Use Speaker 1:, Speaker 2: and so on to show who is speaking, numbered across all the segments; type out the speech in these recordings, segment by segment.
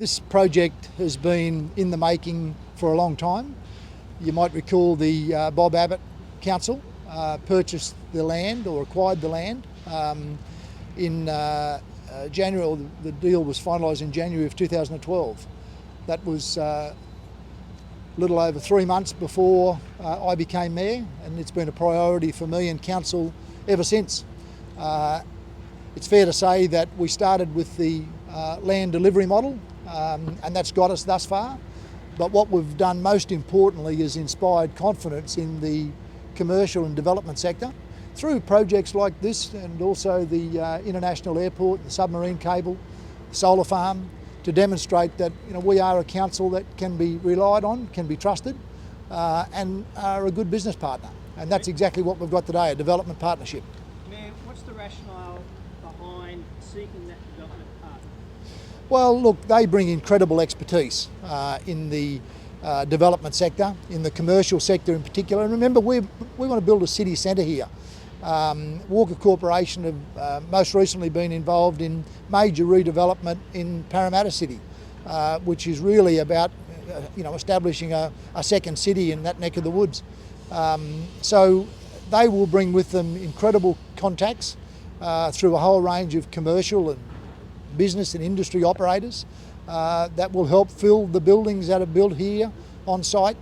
Speaker 1: This project has been in the making for a long time. You might recall the Bob Abbott Council purchased the land or acquired the land in January, or the deal was finalised in January of 2012. That was a little over 3 months before I became mayor, and it's been a priority for me and council ever since. It's fair to say that we started with the land delivery model, and that's got us thus far. But what we've done most importantly is inspired confidence in the commercial and development sector through projects like this, and also the international airport, the submarine cable, solar farm, to demonstrate that we are a council that can be relied on, can be trusted, and are a good business partner. And that's exactly what we've got today, a development partnership.
Speaker 2: Mayor, what's the rationale behind seeking that development partner?
Speaker 1: Well, look, they bring incredible expertise in the development sector, in the commercial sector in particular. And remember, we want to build a city centre here. Walker Corporation have most recently been involved in major redevelopment in Parramatta City, which is really about establishing a second city in that neck of the woods. So they will bring with them incredible contacts through a whole range of commercial and business and industry operators that will help fill the buildings that are built here on site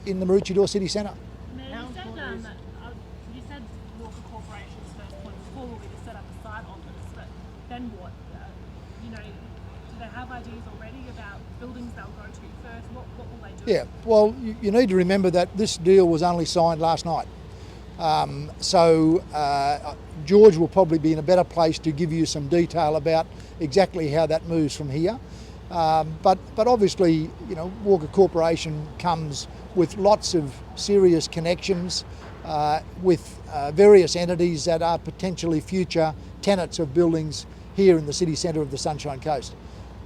Speaker 1: in the Maroochydore City Centre.
Speaker 3: You said Walker Corporation's first point before will be to set up a site office, but then what? Do they have ideas already about buildings they'll go to first? What will they do?
Speaker 1: Yeah, well, you need to remember that this deal was only signed last night. George will probably be in a better place to give you some detail about exactly how that moves from here. But obviously, Walker Corporation comes with lots of serious connections with various entities that are potentially future tenants of buildings here in the city centre of the Sunshine Coast.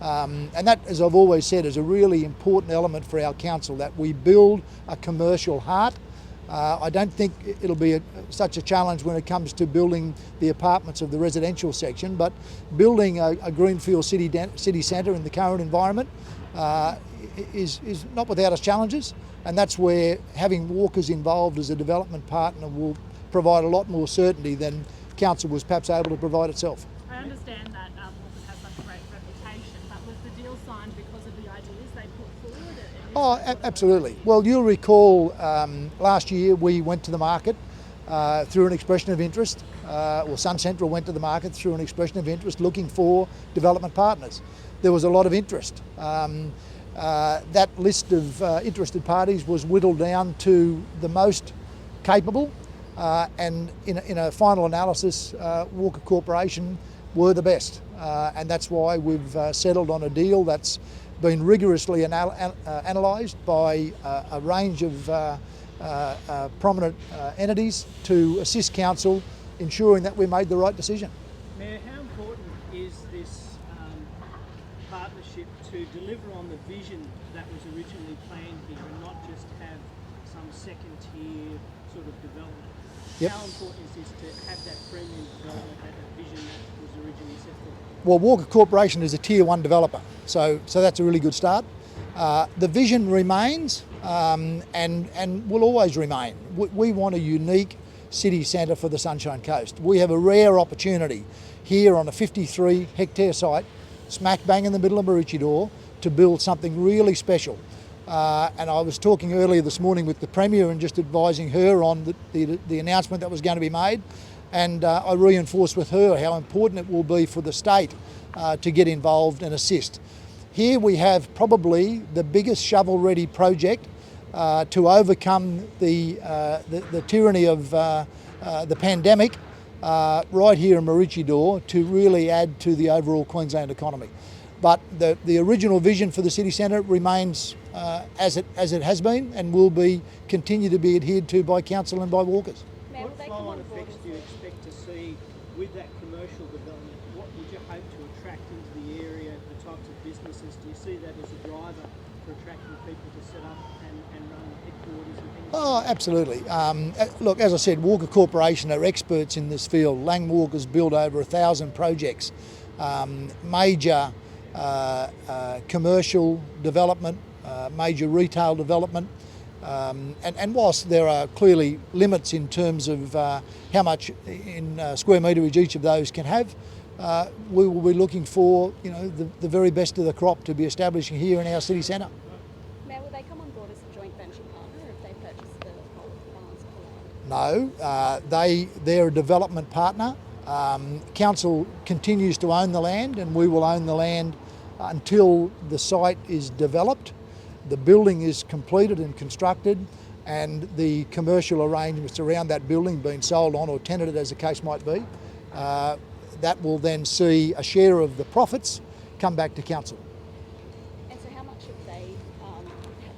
Speaker 1: And that, as I've always said, is a really important element for our council, that we build a commercial heart. I don't think it'll be such a challenge when it comes to building the apartments of the residential section, but building a greenfield city centre in the current environment is not without its challenges, and that's where having Walkers involved as a development partner will provide a lot more certainty than council was perhaps able to provide itself.
Speaker 3: I understand that Walkers has such a great reputation, but was the deal signed because of the ideas they put forward?
Speaker 1: Oh, absolutely. Well, you'll recall last year we went to the market through an expression of interest, or SunCentral went to the market through an expression of interest looking for development partners. There was a lot of interest. That list of interested parties was whittled down to the most capable, and in a final analysis, Walker Corporation were the best. And that's why we've settled on a deal that's been rigorously analysed by a range of prominent entities to assist council, ensuring that we made the right decision.
Speaker 2: Mayor, how important is this partnership to deliver on the vision that was originally planned here, and not just have some second tier sort of development?
Speaker 1: Yep.
Speaker 2: How important is this to have that premium development, that vision that was originally set forth?
Speaker 1: Well, Walker Corporation is a tier 1 developer, so that's a really good start. The vision remains and will always remain. We want a unique city centre for the Sunshine Coast. We have a rare opportunity here on a 53 hectare site, smack bang in the middle of Maroochydore, to build something really special. And I was talking earlier this morning with the Premier and just advising her on the announcement that was going to be made. And I reinforced with her how important it will be for the state to get involved and assist. Here we have probably the biggest shovel-ready project to overcome the tyranny of the pandemic right here in Maroochydore, to really add to the overall Queensland economy. But the original vision for the city centre remains as it has been, and will continue to be adhered to by council and by Walkers.
Speaker 2: What flow-on effects do you expect to see with that commercial development? What would you hope to attract into the area, the types of businesses? Do you see that as a driver for attracting people to set up and run headquarters and things?
Speaker 1: Oh, absolutely. Look, as I said, Walker Corporation are experts in this field. Lang Walker's built over 1,000 projects, major commercial development, major retail development. And whilst there are clearly limits in terms of how much in square meterage each of those can have, we will be looking for the very best of the crop to be establishing here in our city centre.
Speaker 4: Mayor, will they come on board as a joint venture partner if they purchase the whole balance of the land?
Speaker 1: No, they're a development partner. Council continues to own the land, and we will own the land until the site is developed, the building is completed and constructed, and the commercial arrangements around that building being sold on or tenanted as the case might be. That will then see a share of the profits come back to council.
Speaker 4: And so how much will they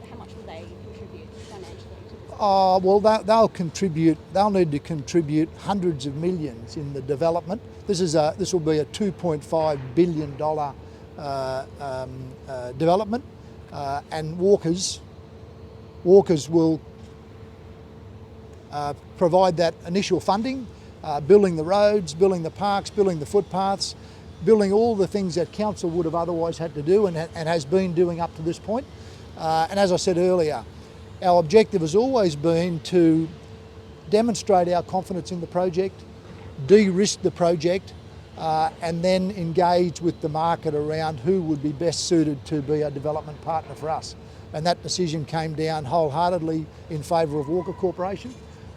Speaker 4: contribute financially to this?
Speaker 1: Well, they'll need to contribute hundreds of millions in the development. This will be a $2.5 billion development, and Walkers will provide that initial funding, building the roads, building the parks, building the footpaths, building all the things that council would have otherwise had to do and has been doing up to this point. And as I said earlier, our objective has always been to demonstrate our confidence in the project, de-risk the project, and then engage with the market around who would be best suited to be a development partner for us. And that decision came down wholeheartedly in favour of Walker Corporation,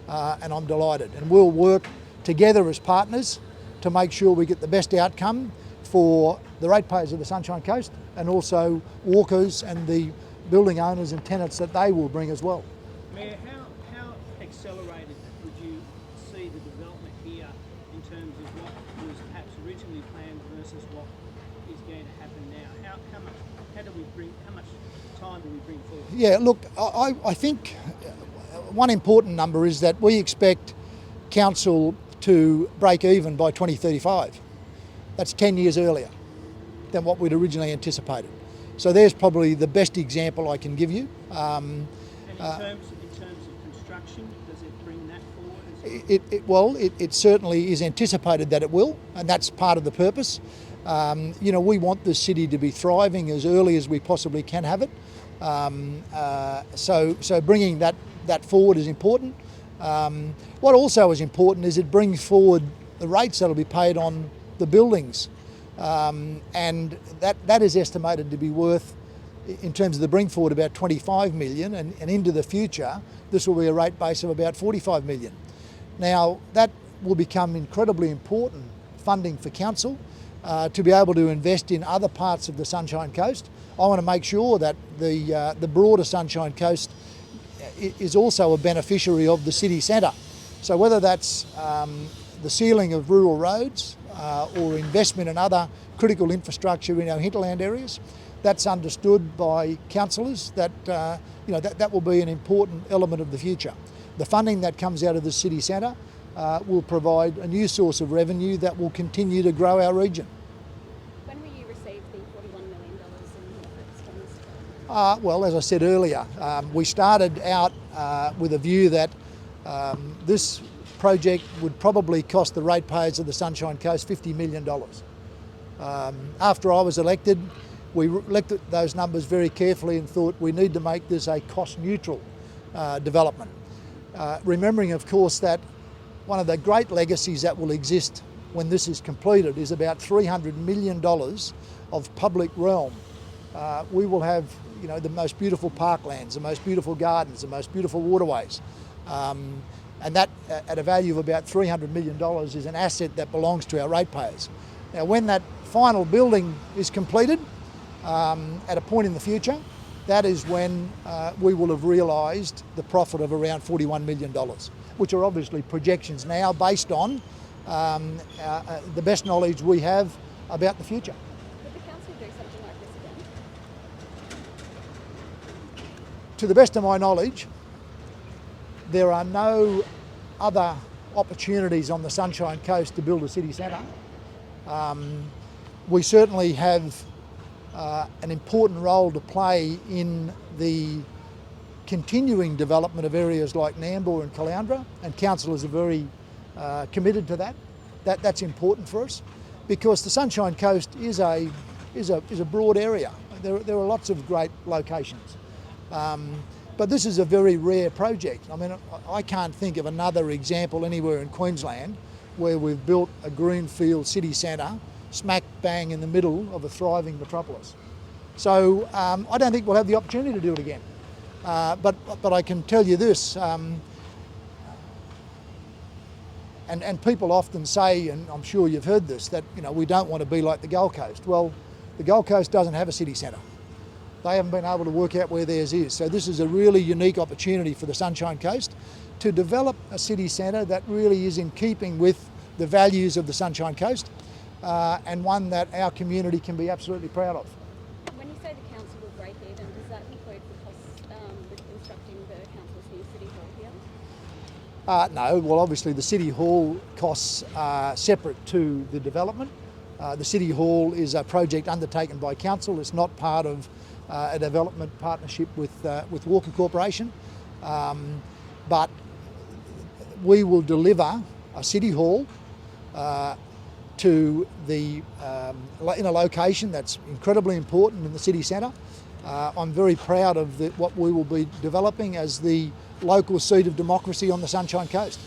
Speaker 1: and I'm delighted. And we'll work together as partners to make sure we get the best outcome for the ratepayers of the Sunshine Coast, and also Walkers and the building owners and tenants that they will bring as well.
Speaker 2: Mayor, how accelerated would you see the development here in terms of what was perhaps originally planned versus what is going to happen now? How much time do we bring forward?
Speaker 1: Yeah, look, I think one important number is that we expect council to break even by 2035. That's 10 years earlier than what we'd originally anticipated. So there's probably the best example I can give you.
Speaker 2: And in terms of construction, does it bring that forward as well?
Speaker 1: It certainly is anticipated that it will, and that's part of the purpose. We want the city to be thriving as early as we possibly can have it. So bringing that forward is important. What also is important is it brings forward the rates that will be paid on the buildings, and that is estimated to be worth, in terms of the bring forward, about 25 million, and into the future this will be a rate base of about 45 million. Now that will become incredibly important funding for council to be able to invest in other parts of the Sunshine Coast. I want to make sure that the broader Sunshine Coast is also a beneficiary of the city centre. So whether that's the sealing of rural roads or investment in other critical infrastructure in our hinterland areas, that's understood by councillors that that will be an important element of the future. The funding that comes out of the city centre will provide a new source of revenue that will continue to grow our region.
Speaker 4: When will you receive the $41 million in benefits from this development?
Speaker 1: Well, as I said earlier, we started out with a view that this project would probably cost the ratepayers of the Sunshine Coast $50 million. After I was elected, we looked at those numbers very carefully and thought we need to make this a cost-neutral development. Remembering, of course, that one of the great legacies that will exist when this is completed is about $300 million of public realm. We will have the most beautiful parklands, the most beautiful gardens, the most beautiful waterways. And that, at a value of about $300 million, is an asset that belongs to our ratepayers. Now, when that final building is completed, at a point in the future, that is when we will have realised the profit of around $41 million, which are obviously projections now based on the best knowledge we have about the future.
Speaker 4: Would the council do something like this again?
Speaker 1: To the best of my knowledge, there are no other opportunities on the Sunshine Coast to build a city centre. We certainly have an important role to play in the continuing development of areas like Nambour and Caloundra, and councillors are very committed to that. That's important for us, because the Sunshine Coast is a is a broad area. There are lots of great locations. But this is a very rare project. I mean, I can't think of another example anywhere in Queensland where we've built a greenfield city centre smack bang in the middle of a thriving metropolis. So I don't think we'll have the opportunity to do it again. But I can tell you this, and people often say, and I'm sure you've heard this, that we don't want to be like the Gold Coast. Well, the Gold Coast doesn't have a city centre. They haven't been able to work out where theirs is. So this is a really unique opportunity for the Sunshine Coast to develop a city centre that really is in keeping with the values of the Sunshine Coast, and one that our community can be absolutely proud of.
Speaker 4: When you say the council will break even, does that include the costs with constructing the council's new city hall here?
Speaker 1: No, well obviously the City Hall costs are separate to the development. The City Hall is a project undertaken by council. It's not part of a development partnership with Walker Corporation, but we will deliver a City Hall to in a location that's incredibly important in the city centre. I'm very proud of what we will be developing as the local seat of democracy on the Sunshine Coast,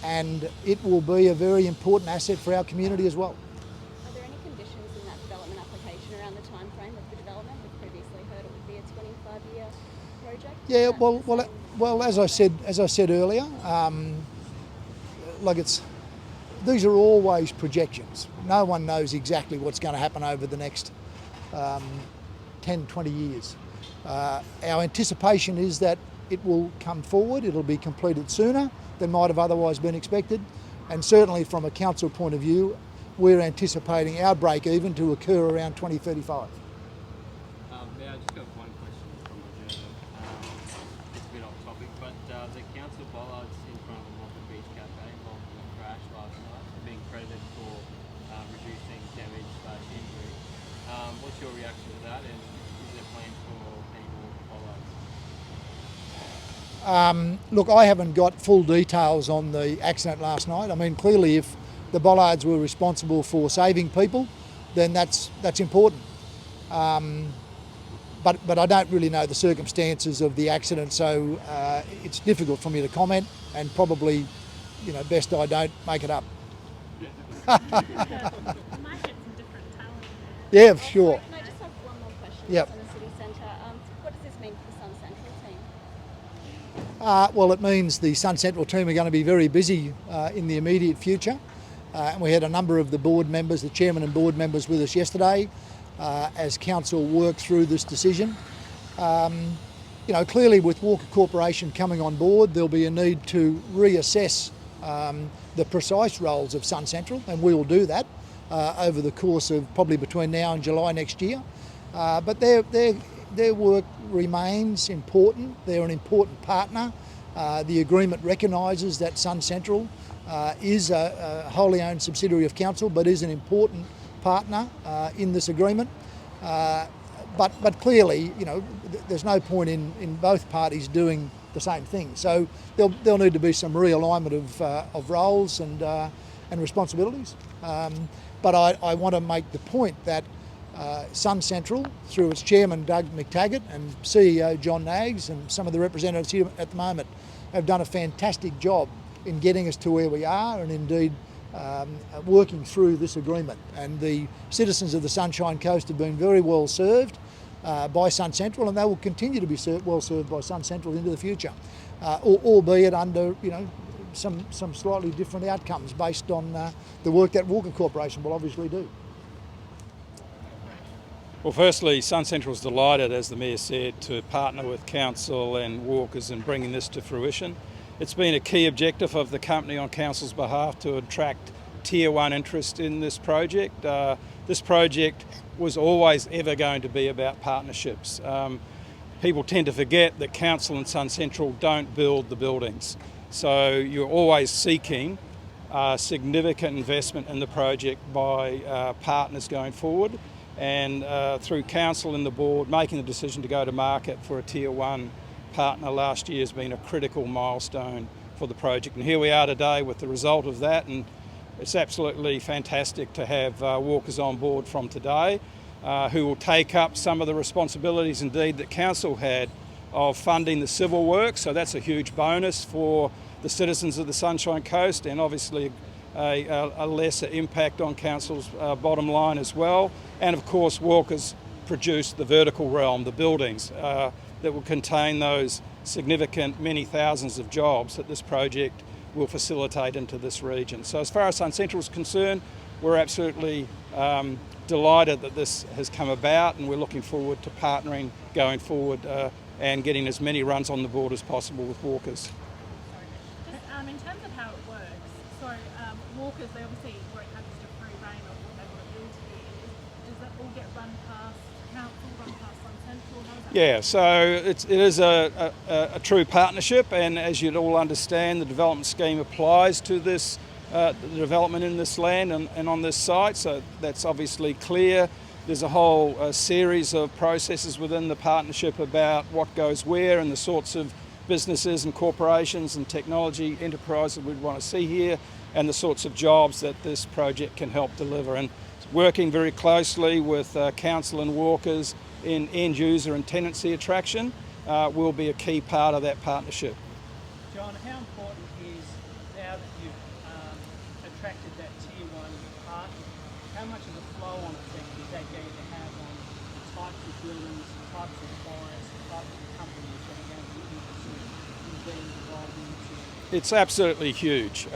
Speaker 1: and it will be a very important asset for our community as well.
Speaker 4: Are there any conditions in that development application around the time frame of the development? We've previously heard it would be a 25-year project.
Speaker 1: Yeah, well, as I said earlier, these are always projections. No one knows exactly what's going to happen over the next 10, 20 years. Our anticipation is that it will come forward, it'll be completed sooner than might have otherwise been expected, and certainly from a council point of view, we're anticipating our break even to occur around 2035.
Speaker 5: I just got one question from the journal. It's a bit off topic, but the council bollards in front of the Moffat Beach Cafe involved in a crash last night are being credited for reducing damage/injury. What's your reaction to that, and is there plans for any more bollards?
Speaker 1: Look, I haven't got full details on the accident last night. I mean, clearly if the bollards were responsible for saving people, then that's important. But I don't really know the circumstances of the accident, so it's difficult for me to comment, and probably, best I don't make it up.
Speaker 3: Might get some different talent there.
Speaker 1: Yeah, sure.
Speaker 4: Can I just have one more question
Speaker 1: Yep.
Speaker 4: on the city centre? What does this mean for the SunCentral team?
Speaker 1: Well, it means the SunCentral team are going to be very busy in the immediate future. And we had a number of the board members, the chairman and board members with us yesterday as council work through this decision. Clearly with Walker Corporation coming on board, there'll be a need to reassess the precise roles of SunCentral, and we will do that over the course of probably between now and July next year. But their work remains important. They're an important partner. The agreement recognises that SunCentral is a wholly owned subsidiary of council, but is an important partner in this agreement. But clearly, there's no point in both parties doing the same thing. So there'll need to be some realignment of roles and responsibilities. But I want to make the point that SunCentral, through its chairman Doug McTaggart and CEO John Knaggs and some of the representatives here at the moment, have done a fantastic job in getting us to where we are, and indeed working through this agreement. And the citizens of the Sunshine Coast have been very well served by SunCentral, and they will continue to be well served by SunCentral into the future, albeit under some slightly different outcomes based on the work that Walker Corporation will obviously do.
Speaker 6: Well, firstly, SunCentral is delighted, as the Mayor said, to partner with Council and Walkers in bringing this to fruition. It's been a key objective of the company on Council's behalf to attract Tier 1 interest in this project. This project was always ever going to be about partnerships. People tend to forget that Council and SunCentral don't build the buildings. So you're always seeking significant investment in the project by partners going forward. And through Council and the Board, making the decision to go to market for a Tier 1 partner last year has been a critical milestone for the project. And here we are today with the result of that, and it's absolutely fantastic to have walkers on board from today, who will take up some of the responsibilities indeed that council had of funding the civil work. So that's a huge bonus for the citizens of the Sunshine Coast, and obviously a lesser impact on council's bottom line as well. And of course, walkers produce the vertical realm, the buildings that will contain those significant many thousands of jobs that this project will facilitate into this region. So as far as SunCentral is concerned, we're absolutely delighted that this has come about, and we're looking forward to partnering going forward and getting as many runs on the board as possible with walkers.
Speaker 3: Just in terms of how it works, so walkers, they obviously won't have just a free reign of what they want to build here. Does that all get run past council, run past SunCentral? How does that
Speaker 6: Yeah, so it is a true partnership, and as you'd all understand, the development scheme applies to this the development in this land and on this site, so that's obviously clear. There's a whole series of processes within the partnership about what goes where and the sorts of businesses and corporations and technology enterprises we'd want to see here, and the sorts of jobs that this project can help deliver. And working very closely with council and walkers in end user and tenancy attraction will be a key part of that partnership.
Speaker 2: John, how important is, now that you've attracted that tier 1 partner, how much of a flow-on effect is that going to have on the types of buildings, the types of clients, the types of companies that are going to be interested in being involved into?
Speaker 6: It's absolutely huge.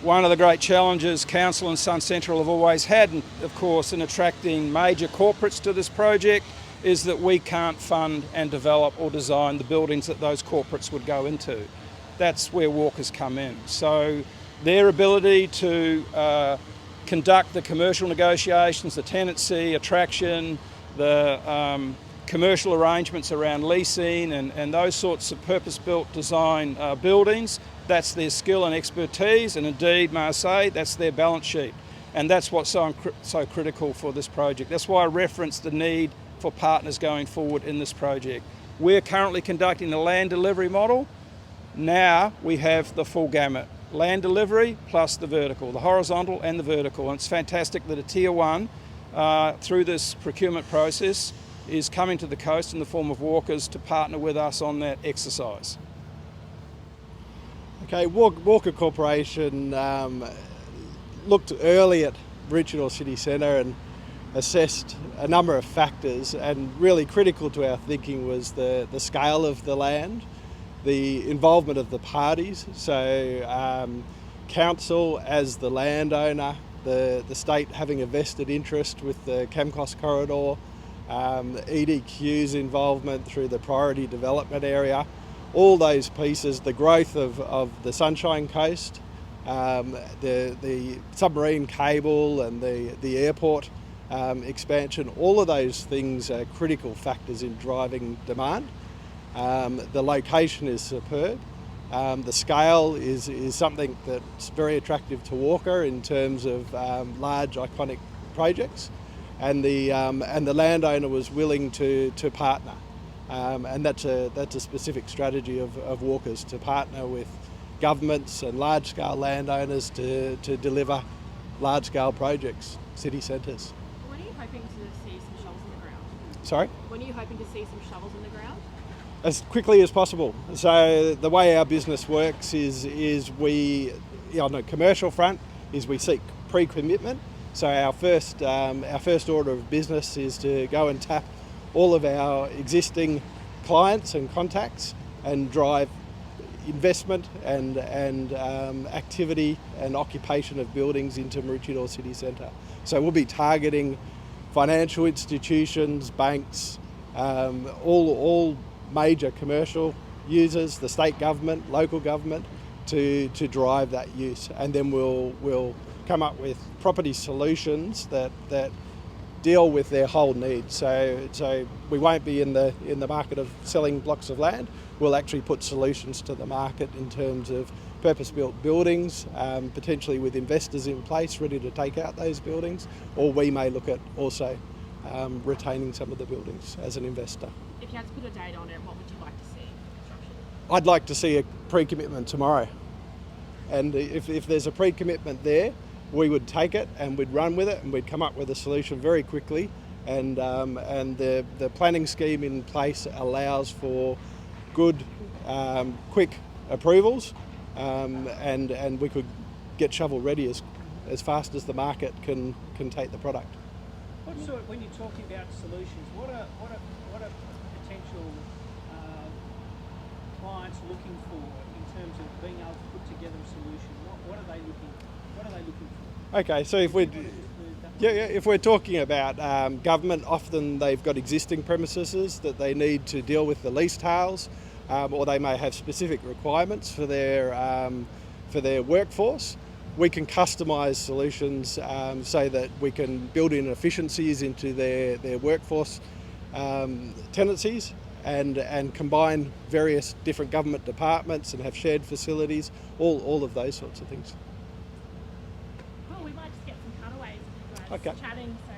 Speaker 6: One of the great challenges council and SunCentral have always had, of course, in attracting major corporates to this project, is that we can't fund and develop or design the buildings that those corporates would go into. That's where walkers come in. So their ability to conduct the commercial negotiations, the tenancy, attraction, the commercial arrangements around leasing and those sorts of purpose-built design buildings, that's their skill and expertise, and indeed, may I say, that's their balance sheet. And that's what's so critical for this project. That's why I referenced the need for partners going forward in this project. We're currently conducting a land delivery model. Now we have the full gamut. Land delivery plus the vertical, the horizontal and the vertical. And it's fantastic that a tier 1, through this procurement process, is coming to the coast in the form of walkers to partner with us on that exercise.
Speaker 7: Okay, Walker Corporation looked early at Maroochydore City Centre and assessed a number of factors, and really critical to our thinking was the scale of the land, the involvement of the parties, so council as the landowner, the state having a vested interest with the Camcos corridor, EDQ's involvement through the priority development area, all those pieces, the growth of the Sunshine Coast, the submarine cable and the airport expansion, all of those things are critical factors in driving demand. The location is superb. The scale is something that's very attractive to Walker in terms of large iconic projects, and the landowner was willing to partner. And that's a specific strategy of Walker's, to partner with governments and large-scale landowners to deliver large-scale projects, city centres.
Speaker 3: When are you hoping to see some shovels in the ground?
Speaker 7: Sorry?
Speaker 3: When are you hoping to see some shovels in the ground?
Speaker 7: As quickly as possible. So the way our business works is we, on the commercial front, is we seek pre-commitment. So our first order of business is to go and tap all of our existing clients and contacts and drive investment and activity and occupation of buildings into Maroochydore City Centre. So we'll be targeting financial institutions, banks, all major commercial users, the state government, local government, to drive that use, and then we'll come up with property solutions that deal with their whole needs. So we won't be in the market of selling blocks of land. We'll actually put solutions to the market in terms of purpose-built buildings, potentially with investors in place ready to take out those buildings, or we may look at also retaining some of the buildings as an investor.
Speaker 3: If you had to put a date on it, what would you like to see in construction?
Speaker 7: I'd like to see a pre-commitment tomorrow. And if there's a pre-commitment there, we would take it and we'd run with it and we'd come up with a solution very quickly. And the planning scheme in place allows for good, quick approvals, and we could get shovel ready as fast as the market can take the product.
Speaker 2: What sort of, when you're talking about solutions, what are potential clients looking for in terms of being able to put together a solution? What are they looking for?
Speaker 7: Okay, so if we're talking about government, often they've got existing premises that they need to deal with the lease tails, or they may have specific requirements for their workforce. We can customise solutions so that we can build in efficiencies into their workforce tenancies and combine various different government departments and have shared facilities, all of those sorts of things.
Speaker 3: Well, we might just get some cutaways of you guys
Speaker 7: Okay.
Speaker 3: chatting. So